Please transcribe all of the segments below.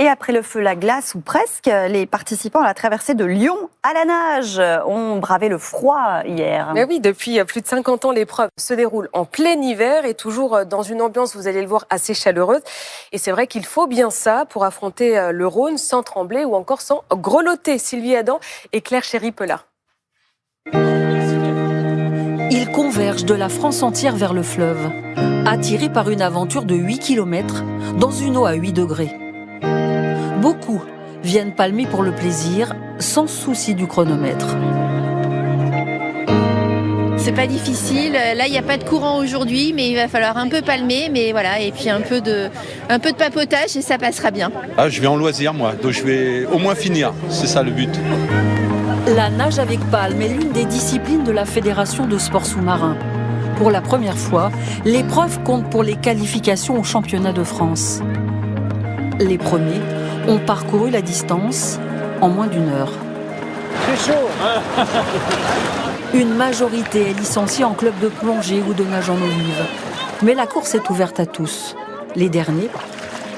Et après le feu, la glace, ou presque, les participants à la traversée de Lyon à la nage ont bravé le froid hier. Mais oui, depuis plus de 50 ans, l'épreuve se déroule en plein hiver et toujours dans une ambiance, vous allez le voir, assez chaleureuse. Et c'est vrai qu'il faut bien ça pour affronter le Rhône sans trembler ou encore sans grelotter. Sylvie Adam et Claire Chéry-Pellat. Ils convergent de la France entière vers le fleuve, attirés par une aventure de 8 km dans une eau à 8 degrés. Beaucoup viennent palmer pour le plaisir, sans souci du chronomètre. C'est pas difficile. Là, il n'y a pas de courant aujourd'hui, mais il va falloir un peu palmer, mais voilà, et puis un peu de papotage et ça passera bien. Ah, je vais en loisir, moi, donc je vais au moins finir. C'est ça le but. La nage avec palme est l'une des disciplines de la Fédération de sport sous-marin. Pour la première fois, l'épreuve compte pour les qualifications au championnat de France. Les premiers ont parcouru la distance en moins d'1 heure. C'est chaud. Une majorité est licenciée en club de plongée ou de nage en olive. Mais la course est ouverte à tous. Les derniers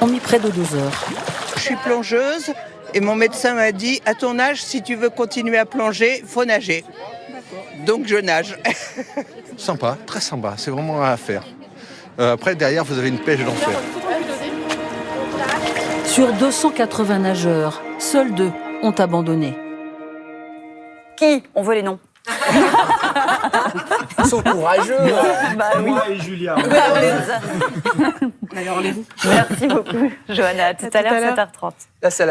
ont mis près de 2 heures. Je suis plongeuse et mon médecin m'a dit, à ton âge, si tu veux continuer à plonger, faut nager. Donc je nage. Sympa, très sympa, c'est vraiment à faire. Après, derrière, vous avez une pêche d'enfer. Sur 280 nageurs, seuls 2 ont abandonné. Qui? On veut les noms. Ils sont courageux. Bah oui. Moi et Julia. Alors, Merci beaucoup, Johanna. À tout à l'heure, 7h30. Là, c'est